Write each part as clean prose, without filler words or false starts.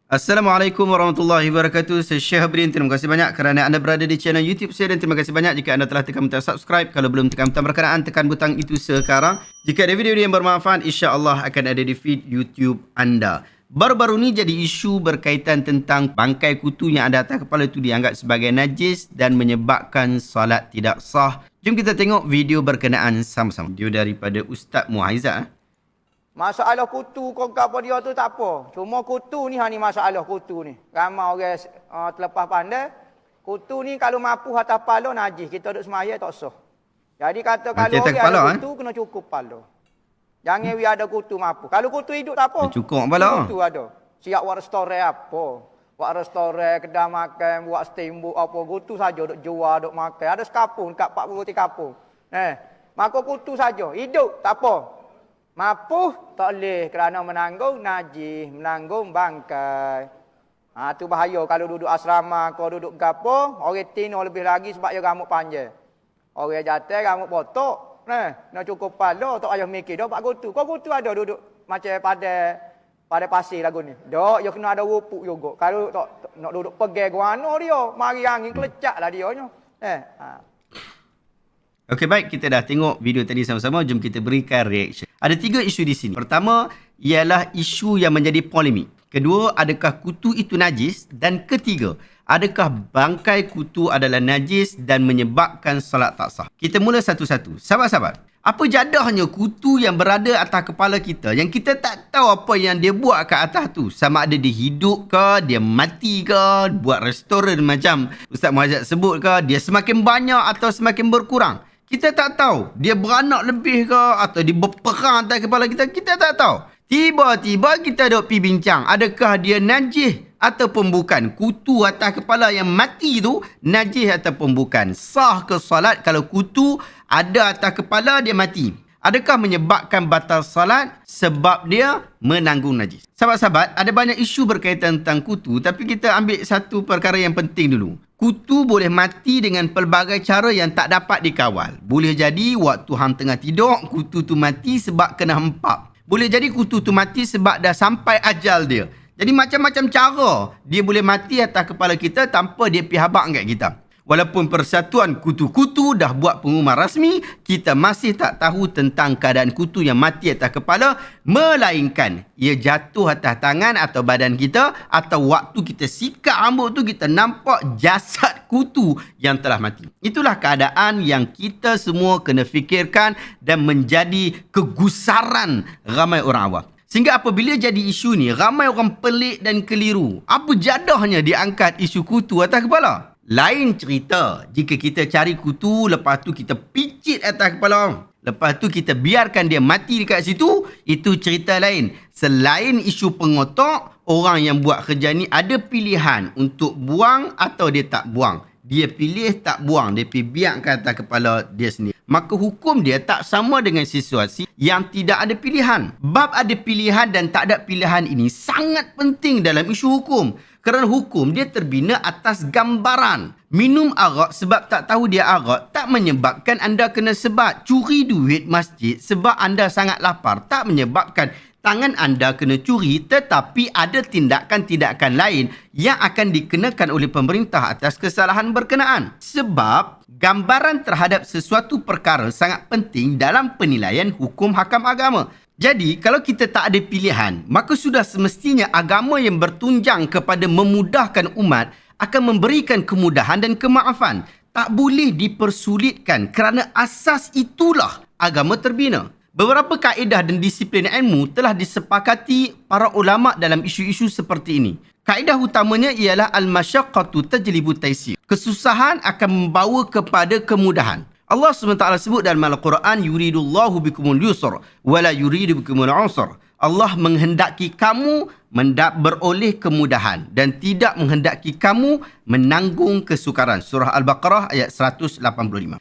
Assalamualaikum warahmatullahi wabarakatuh. Saya Syekh Habrin. Terima kasih banyak kerana anda berada di channel YouTube saya dan terima kasih banyak jika anda telah tekan butang subscribe. Kalau belum tekan butang berkenaan, tekan butang itu sekarang. Jika ada video yang bermanfaat, insya-Allah akan ada di feed YouTube anda. Baru-baru ni jadi isu berkaitan tentang bangkai kutu yang ada atas kepala itu dianggap sebagai najis dan menyebabkan solat tidak sah. Jom kita tengok video berkenaan sama-sama. Video daripada Ustaz Muaizah. Masalah kutu kau apa dia tu tak apa. Cuma kutu ni ni masalah kutu ni. Ramai orang terlepas pandai. Kutu ni kalau mampu atas kepala najis. Kita duduk semaya tak sah. Jadi kata kalau orang ada kutu kena cukup kepala. Jangan ada kutu mampu. Kalau kutu hidup tak apa. Cukup kepala. Kutu ada. Siap buat restoran apa. Buat restoran, kedai makan, buat steamboat apa. Kutu saja duk jual, duk makan. Ada sekapung dekat 40 kapung. Maka kutu saja. Hidup tak apa. Mampu tak boleh kerana menanggung najis, menanggung bangkai. Tu bahaya kalau duduk asrama, kau duduk gapo, orang tino lebih lagi sebab dia rambut panjang. Orang jatuh rambut botok. Nak cukup kepala, tak payah mikir dah buat kutu. Kau kutu ada duduk macam pada pasir lagu ni. Dak, dia kena ada rupuk juga. Kalau tak nak duduk pegang guano dia, mari angin kelecaklah dia nya. Okey, baik, kita dah tengok video tadi sama-sama. Jom kita berikan reaction. Ada 3 isu di sini. Pertama, ialah isu yang menjadi polemik. Kedua, adakah kutu itu najis? Dan ketiga, adakah bangkai kutu adalah najis dan menyebabkan solat tak sah? Kita mula satu-satu. Sahabat-sahabat, apa jadahnya kutu yang berada atas kepala kita yang kita tak tahu apa yang dia buat kat atas tu? Sama ada dia hidup ke, dia mati ke, buat restoran macam Ustaz Muhammad sebut ke, dia semakin banyak atau semakin berkurang? Kita tak tahu. Dia beranak lebih ke atau dia berperang atas kepala kita. Kita tak tahu. Tiba-tiba kita duk pergi bincang. Adakah dia najis ataupun bukan? Kutu atas kepala yang mati tu najis ataupun bukan? Sah ke solat kalau kutu ada atas kepala dia mati? Adakah menyebabkan batal solat sebab dia menanggung najis? Sahabat-sahabat, ada banyak isu berkaitan tentang kutu, tapi kita ambil satu perkara yang penting dulu. Kutu boleh mati dengan pelbagai cara yang tak dapat dikawal. Boleh jadi waktu hang tengah tidur, kutu tu mati sebab kena hempap. Boleh jadi kutu tu mati sebab dah sampai ajal dia. Jadi macam-macam cara dia boleh mati atas kepala kita tanpa dia pergi habaq kat kita. Walaupun Persatuan Kutu-Kutu dah buat pengumuman rasmi, kita masih tak tahu tentang keadaan kutu yang mati atas kepala, melainkan ia jatuh atas tangan atau badan kita, atau waktu kita sikat rambut tu kita nampak jasad kutu yang telah mati. Itulah keadaan yang kita semua kena fikirkan dan menjadi kegusaran ramai orang awam. Sehingga apabila jadi isu ni, ramai orang pelik dan keliru. Apa jadahnya diangkat isu kutu atas kepala? Lain cerita jika kita cari kutu, lepas tu kita picit atas kepala orang. Lepas tu kita biarkan dia mati dekat situ, itu cerita lain. Selain isu pengotok, orang yang buat kerja ni ada pilihan untuk buang atau dia tak buang. Dia pilih tak buang, dia pergi biarkan atas kepala dia sendiri. Maka hukum dia tak sama dengan situasi yang tidak ada pilihan. Bab ada pilihan dan tak ada pilihan ini sangat penting dalam isu hukum. Kerana hukum dia terbina atas gambaran. Minum arak sebab tak tahu dia arak tak menyebabkan anda kena sebat. Curi duit masjid sebab anda sangat lapar tak menyebabkan tangan anda kena curi, tetapi ada tindakan-tindakan lain yang akan dikenakan oleh pemerintah atas kesalahan berkenaan. Sebab gambaran terhadap sesuatu perkara sangat penting dalam penilaian hukum hakam agama. Jadi, kalau kita tak ada pilihan, maka sudah semestinya agama yang bertunjang kepada memudahkan umat akan memberikan kemudahan dan kemaafan. Tak boleh dipersulitkan kerana asas itulah agama terbina. Beberapa kaedah dan disiplin ilmu telah disepakati para ulama dalam isu-isu seperti ini. Kaedah utamanya ialah al-masyaqqatu tajlibu taysir. Kesusahan akan membawa kepada kemudahan. Allah SWT sebut dalam Al-Quran, yuridullahu bikumul yusr wala yuridu bikumul usr. Allah menghendaki kamu beroleh kemudahan dan tidak menghendaki kamu menanggung kesukaran. Surah Al-Baqarah ayat 185.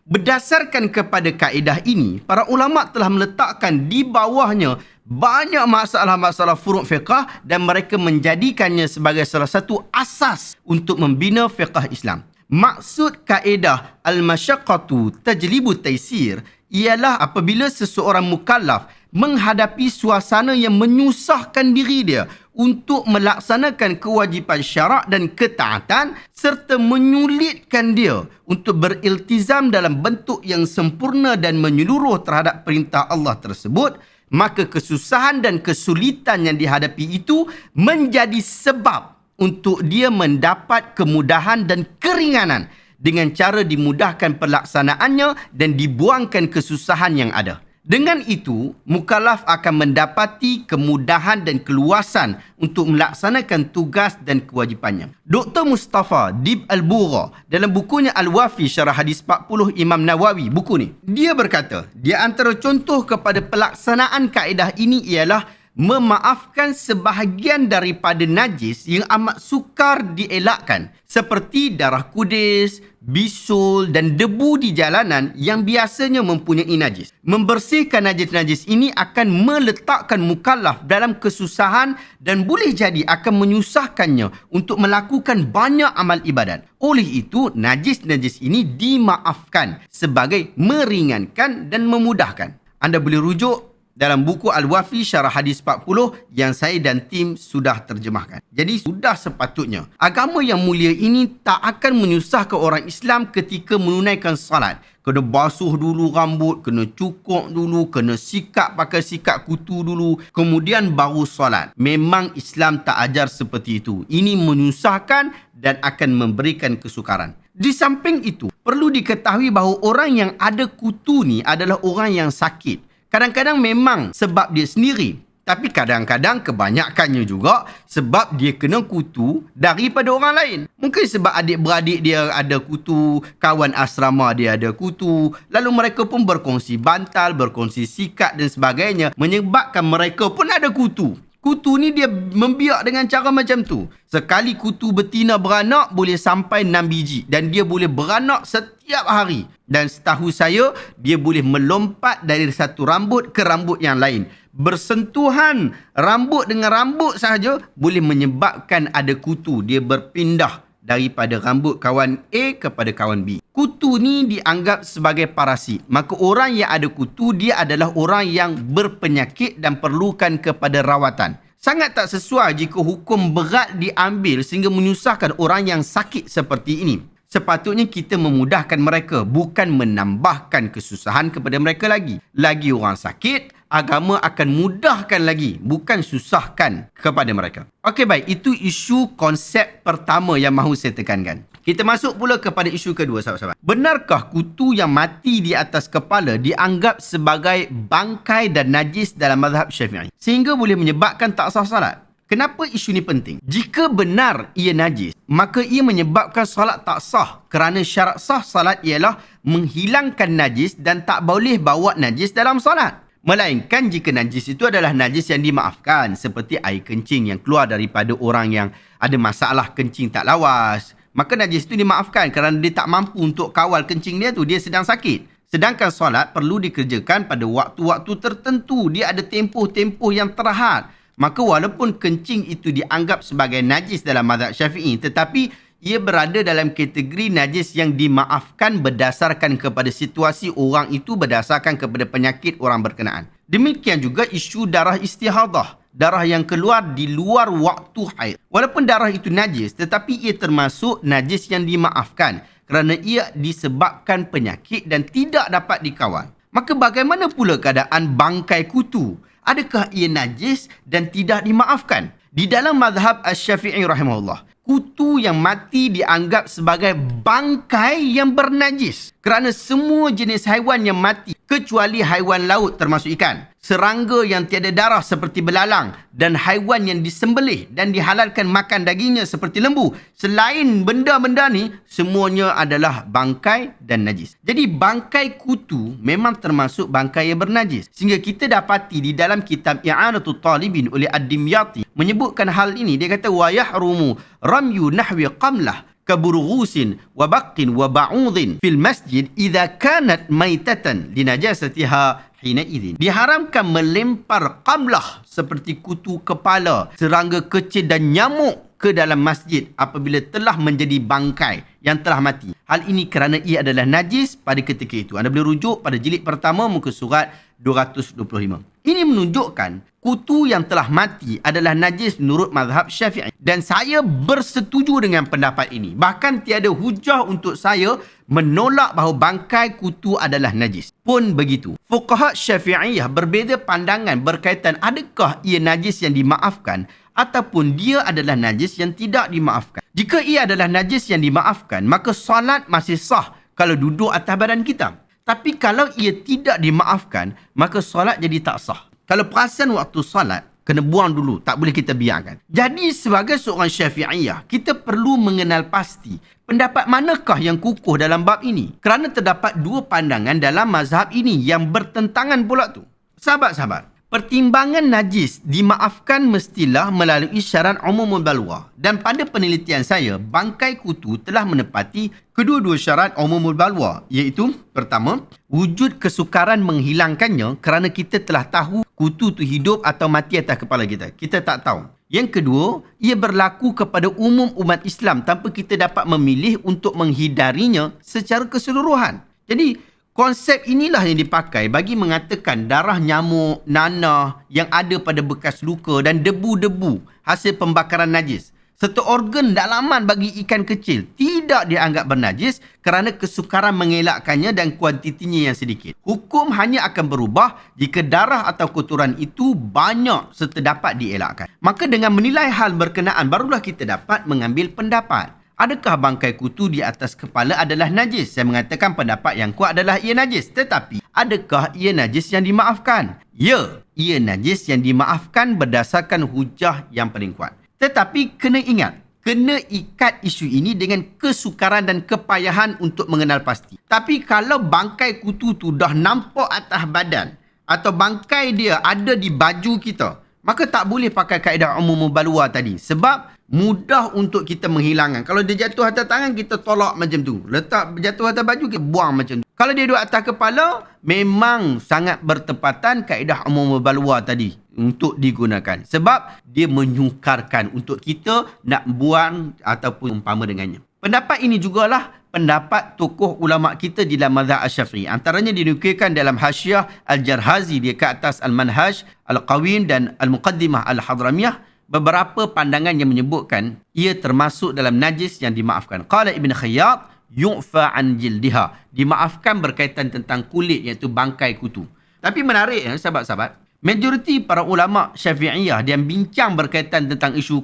Berdasarkan kepada kaedah ini, para ulama telah meletakkan di bawahnya banyak masalah-masalah furu' fiqah dan mereka menjadikannya sebagai salah satu asas untuk membina fiqah Islam. Maksud kaedah al-masyaqqatu tajlibu taysir ialah apabila seseorang mukallaf menghadapi suasana yang menyusahkan diri dia untuk melaksanakan kewajipan syarak dan ketaatan serta menyulitkan dia untuk beriltizam dalam bentuk yang sempurna dan menyeluruh terhadap perintah Allah tersebut, maka kesusahan dan kesulitan yang dihadapi itu menjadi sebab untuk dia mendapat kemudahan dan keringanan dengan cara dimudahkan pelaksanaannya dan dibuangkan kesusahan yang ada. Dengan itu, mukallaf akan mendapati kemudahan dan keluasan untuk melaksanakan tugas dan kewajipannya. Dr. Mustafa Dib Al-Bura dalam bukunya Al-Wafi Syarah Hadis 40 Imam Nawawi, buku ni, dia berkata, di antara contoh kepada pelaksanaan kaedah ini ialah memaafkan sebahagian daripada najis yang amat sukar dielakkan seperti darah kudis, bisul dan debu di jalanan yang biasanya mempunyai najis. Membersihkan najis-najis ini akan meletakkan mukallaf dalam kesusahan dan boleh jadi akan menyusahkannya untuk melakukan banyak amal ibadat. Oleh itu, najis-najis ini dimaafkan sebagai meringankan dan memudahkan. Anda boleh rujuk dalam buku Al-Wafi Syarah Hadis 40 yang saya dan tim sudah terjemahkan. Jadi sudah sepatutnya agama yang mulia ini tak akan menyusahkan orang Islam ketika menunaikan salat. Kena basuh dulu rambut, kena cukur dulu, kena sikat pakai sikat kutu dulu, kemudian baru salat. Memang Islam tak ajar seperti itu. Ini menyusahkan dan akan memberikan kesukaran. Di samping itu, perlu diketahui bahawa orang yang ada kutu ni adalah orang yang sakit. Kadang-kadang memang sebab dia sendiri. Tapi kadang-kadang kebanyakannya juga sebab dia kena kutu daripada orang lain. Mungkin sebab adik-beradik dia ada kutu, kawan asrama dia ada kutu. Lalu mereka pun berkongsi bantal, berkongsi sikat dan sebagainya. Menyebabkan mereka pun ada kutu. Kutu ni dia membiak dengan cara macam tu. Sekali kutu betina beranak boleh sampai 6 biji. Dan dia boleh beranak setiap hari. Dan setahu saya, dia boleh melompat dari satu rambut ke rambut yang lain. Bersentuhan rambut dengan rambut sahaja boleh menyebabkan ada kutu. Dia berpindah daripada rambut kawan A kepada kawan B. Kutu ni dianggap sebagai parasit. Maka orang yang ada kutu, dia adalah orang yang berpenyakit dan perlukan kepada rawatan. Sangat tak sesuai jika hukum berat diambil sehingga menyusahkan orang yang sakit seperti ini. Sepatutnya kita memudahkan mereka, bukan menambahkan kesusahan kepada mereka lagi. Lagi orang sakit, agama akan mudahkan lagi, bukan susahkan kepada mereka. Okey, baik. Itu isu konsep pertama yang mahu saya tekankan. Kita masuk pula kepada isu kedua, sahabat-sahabat. Benarkah kutu yang mati di atas kepala dianggap sebagai bangkai dan najis dalam mazhab Syafi'i, sehingga boleh menyebabkan tak sah salat? Kenapa isu ni penting? Jika benar ia najis, maka ia menyebabkan salat tak sah, kerana syarat sah salat ialah menghilangkan najis dan tak boleh bawa najis dalam salat. Melainkan jika najis itu adalah najis yang dimaafkan, seperti air kencing yang keluar daripada orang yang ada masalah kencing tak lawas. Maka najis itu dimaafkan kerana dia tak mampu untuk kawal kencing dia tu, dia sedang sakit. Sedangkan solat perlu dikerjakan pada waktu-waktu tertentu. Dia ada tempoh-tempoh yang terhad. Maka walaupun kencing itu dianggap sebagai najis dalam mazhab Syafi'i, tetapi ia berada dalam kategori najis yang dimaafkan berdasarkan kepada situasi orang itu, berdasarkan kepada penyakit orang berkenaan. Demikian juga isu darah istihadah, darah yang keluar di luar waktu haid. Walaupun darah itu najis, tetapi ia termasuk najis yang dimaafkan kerana ia disebabkan penyakit dan tidak dapat dikawal. Maka bagaimana pula keadaan bangkai kutu? Adakah ia najis dan tidak dimaafkan? Di dalam mazhab Asy-Syafi'i rahimahullah, kutu yang mati dianggap sebagai bangkai yang bernajis. Kerana semua jenis haiwan yang mati, kecuali haiwan laut termasuk ikan, serangga yang tiada darah seperti belalang, dan haiwan yang disembelih dan dihalalkan makan dagingnya seperti lembu, selain benda-benda ni, semuanya adalah bangkai dan najis. Jadi bangkai kutu memang termasuk bangkai yang bernajis. Sehingga kita dapati di dalam kitab I'anatul Talibin oleh Ad-Dimyati menyebutkan hal ini. Dia kata wa yahrumu ramyu nahwi qamlah kaburghusin wa baqin wa ba'udhin fil masjid idza kanat maitatan linajasatiha hina idzin. Diharamkan melempar qamlah seperti kutu kepala, serangga kecil dan nyamuk ke dalam masjid apabila telah menjadi bangkai yang telah mati. Hal ini kerana ia adalah najis pada ketika itu. Anda boleh rujuk pada jilid pertama muka surat 225. Ini menunjukkan kutu yang telah mati adalah najis menurut mazhab Syafi'i. Dan saya bersetuju dengan pendapat ini. Bahkan tiada hujah untuk saya menolak bahawa bangkai kutu adalah najis. Pun begitu, fuqaha Syafi'iyah berbeza pandangan berkaitan adakah ia najis yang dimaafkan ataupun dia adalah najis yang tidak dimaafkan. Jika ia adalah najis yang dimaafkan, maka solat masih sah kalau duduk atas badan kita. Tapi kalau ia tidak dimaafkan, maka solat jadi tak sah. Kalau perasan waktu solat, kena buang dulu. Tak boleh kita biarkan. Jadi sebagai seorang Syafi'iyah, kita perlu mengenal pasti pendapat manakah yang kukuh dalam bab ini. Kerana terdapat dua pandangan dalam mazhab ini yang bertentangan pula tu. Sahabat-sahabat, pertimbangan najis dimaafkan mestilah melalui syarat umumul balwa. Dan pada penelitian saya, bangkai kutu telah menepati kedua-dua syarat umumul balwa. Iaitu, pertama, wujud kesukaran menghilangkannya kerana kita telah tahu kutu tu hidup atau mati atas kepala kita. Kita tak tahu. Yang kedua, ia berlaku kepada umum umat Islam tanpa kita dapat memilih untuk menghindarinya secara keseluruhan. Jadi, konsep inilah yang dipakai bagi mengatakan darah nyamuk, nanah yang ada pada bekas luka dan debu-debu hasil pembakaran najis serta organ dalaman bagi ikan kecil tidak dianggap bernajis kerana kesukaran mengelakkannya dan kuantitinya yang sedikit. Hukum hanya akan berubah jika darah atau kotoran itu banyak serta dapat dielakkan. Maka dengan menilai hal berkenaan barulah kita dapat mengambil pendapat. Adakah bangkai kutu di atas kepala adalah najis? Saya mengatakan pendapat yang kuat adalah ia najis. Tetapi, adakah ia najis yang dimaafkan? Ya, ia najis yang dimaafkan berdasarkan hujah yang paling kuat. Tetapi, kena ingat, kena ikat isu ini dengan kesukaran dan kepayahan untuk mengenal pasti. Tapi, kalau bangkai kutu tu dah nampak atas badan atau bangkai dia ada di baju kita, maka tak boleh pakai kaedah umum balwa tadi. Sebab mudah untuk kita menghilangkan. Kalau dia jatuh atas tangan, kita tolak macam tu. Letak jatuh atas baju, kita buang macam tu. Kalau dia duduk atas kepala, memang sangat bertepatan kaedah umum balwa tadi untuk digunakan. Sebab dia menyukarkan untuk kita nak buang ataupun umpama dengannya. Pendapat ini jugalah pendapat tokoh ulama kita di dalam mazhab Asy-Syafi'i. Antaranya dinukilkan dalam Hasyiah Al-Jarhazi di ke atas Al-Manhaj Al-Qawin dan Al-Muqaddimah Al-Hadramiyah, beberapa pandangan yang menyebutkan ia termasuk dalam najis yang dimaafkan. Qala Ibn Khayyat yu'fa an jildiha, dimaafkan berkaitan tentang kulit iaitu bangkai kutu. Tapi menarik sahabat-sahabat, majoriti para ulama Syafi'iyah yang bincang berkaitan tentang isu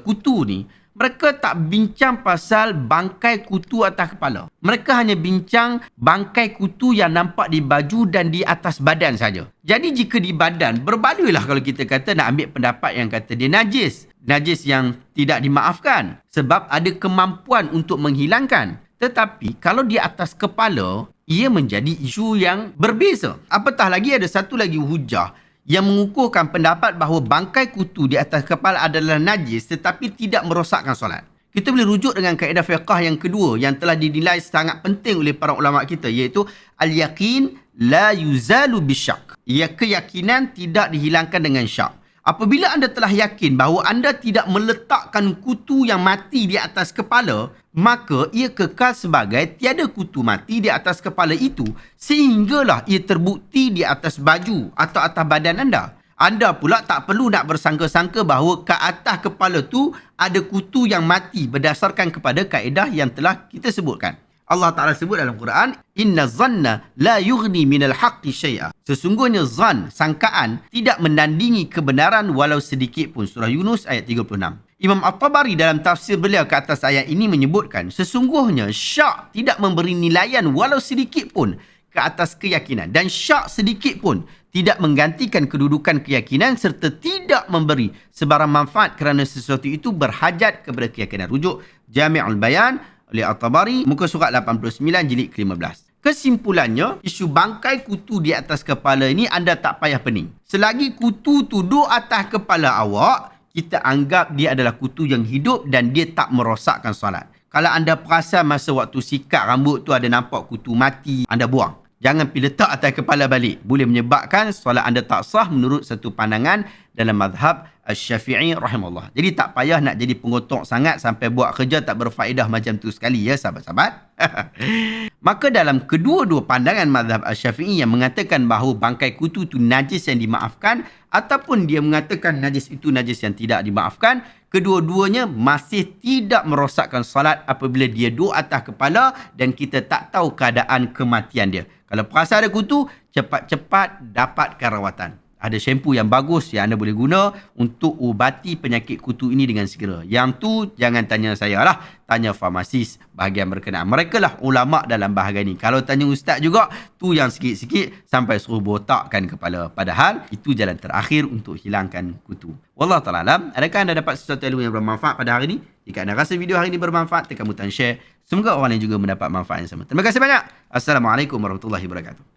kutu ni, mereka tak bincang pasal bangkai kutu atas kepala. Mereka hanya bincang bangkai kutu yang nampak di baju dan di atas badan saja. Jadi jika di badan, berbaloi kalau kita kata nak ambil pendapat yang kata dia najis. Najis yang tidak dimaafkan. Sebab ada kemampuan untuk menghilangkan. Tetapi kalau di atas kepala, ia menjadi isu yang berbeza. Apatah lagi ada satu lagi hujah yang mengukuhkan pendapat bahawa bangkai kutu di atas kepala adalah najis tetapi tidak merosakkan solat. Kita boleh rujuk dengan kaedah fiqah yang kedua yang telah dinilai sangat penting oleh para ulama kita, iaitu al-yaqin la yuzalu bisyak. Ia keyakinan tidak dihilangkan dengan syak. Apabila anda telah yakin bahawa anda tidak meletakkan kutu yang mati di atas kepala, maka ia kekal sebagai tiada kutu mati di atas kepala itu sehinggalah ia terbukti di atas baju atau atas badan anda. Anda pula tak perlu nak bersangka-sangka bahawa ke atas kepala tu ada kutu yang mati berdasarkan kepada kaedah yang telah kita sebutkan. Allah Ta'ala sebut dalam Quran, Inna zanna la yughni minal haqqi syai'a. Sesungguhnya zan, sangkaan, tidak menandingi kebenaran walau sedikit pun. Surah Yunus ayat 36. Imam At-Tabari dalam tafsir beliau ke atas ayat ini menyebutkan, sesungguhnya syak tidak memberi nilaian walau sedikit pun ke atas keyakinan. Dan syak sedikit pun tidak menggantikan kedudukan keyakinan serta tidak memberi sebarang manfaat kerana sesuatu itu berhajat kepada keyakinan. Rujuk Jami'ul Bayan oleh At-Tabari, muka surat 89 jilid ke-15. Kesimpulannya, isu bangkai kutu di atas kepala ini anda tak payah pening. Selagi kutu tu duduk atas kepala awak, kita anggap dia adalah kutu yang hidup dan dia tak merosakkan solat. Kalau anda perasan masa waktu sikat rambut tu ada nampak kutu mati, anda buang. Jangan pergi letak atas kepala balik. Boleh menyebabkan solat anda tak sah menurut satu pandangan dalam mazhab Syafi'i rahimahullah. Jadi tak payah nak jadi pengotok sangat sampai buat kerja tak berfaedah macam tu sekali ya sahabat-sahabat. Maka dalam kedua-dua pandangan mazhab Syafi'i yang mengatakan bahawa bangkai kutu itu najis yang dimaafkan ataupun dia mengatakan najis itu najis yang tidak dimaafkan, kedua-duanya masih tidak merosakkan salat apabila dia duduk atas kepala dan kita tak tahu keadaan kematian dia. Kalau perasan ada kutu, cepat-cepat dapatkan rawatan. Ada shampoo yang bagus yang anda boleh guna untuk ubati penyakit kutu ini dengan segera. Yang tu jangan tanya saya lah. Tanya farmasis bahagian berkenaan. Mereka lah ulama' dalam bahagian ni. Kalau tanya ustaz juga, tu yang sikit-sikit sampai suruh botakkan kepala. Padahal itu jalan terakhir untuk hilangkan kutu. Wallahu ta'ala alam. Adakah anda dapat sesuatu ilmu yang bermanfaat pada hari ini? Jika anda rasa video hari ini bermanfaat, tekan butang share. Semoga orang lain juga mendapat manfaat yang sama. Terima kasih banyak. Assalamualaikum warahmatullahi wabarakatuh.